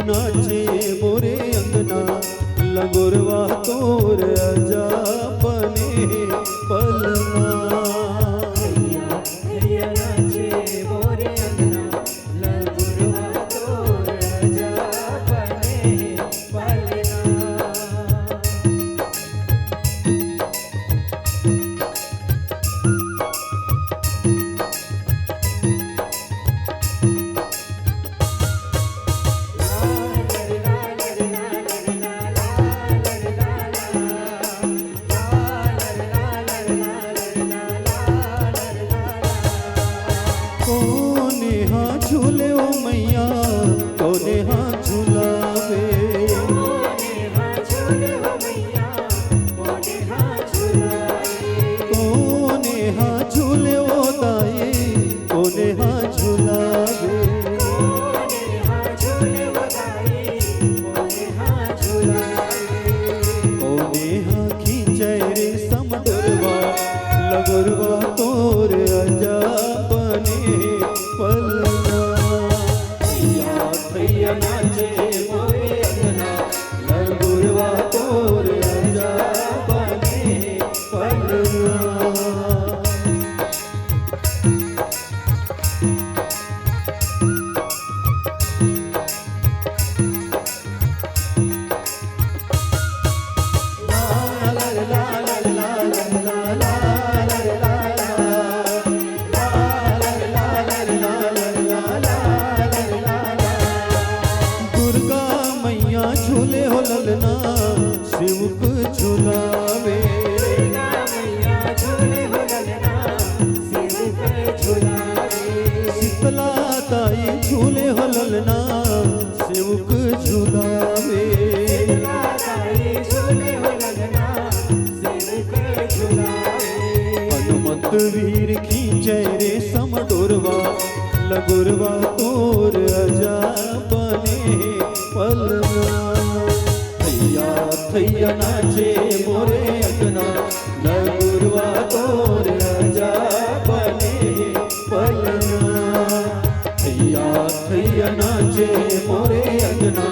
नाचे मोरे अंगना लगोरवा तोर अजा बने पलना। भैया नाचे मोरे अंगना लगोरवा तोर अजा बने पलना। कोने हाँ झूले ओ मैया कोने हाँ झूलावे। कोने हाँ झूले ओ दाई कोने हाँ झूलावे। कोने हाँ खींचे रे समडरवा लगोरवा तोर अजा बने पलना। भैया नाचे मोरे अंगना लगोरवा तोर अजा बने पलना। दुर्गा मैया झूले हो ललना शिवक झूलावे। शीतला ताई झूले हो ललना शिवक झूलावे। हनुमत वीर खींचे रे समडोरवा लगोरवा तोर अजा बने पलना। भैया नाचे मोरे अंगना लगोरवा तोर अजा बने पलना। भैया नाचे मोरे अंगना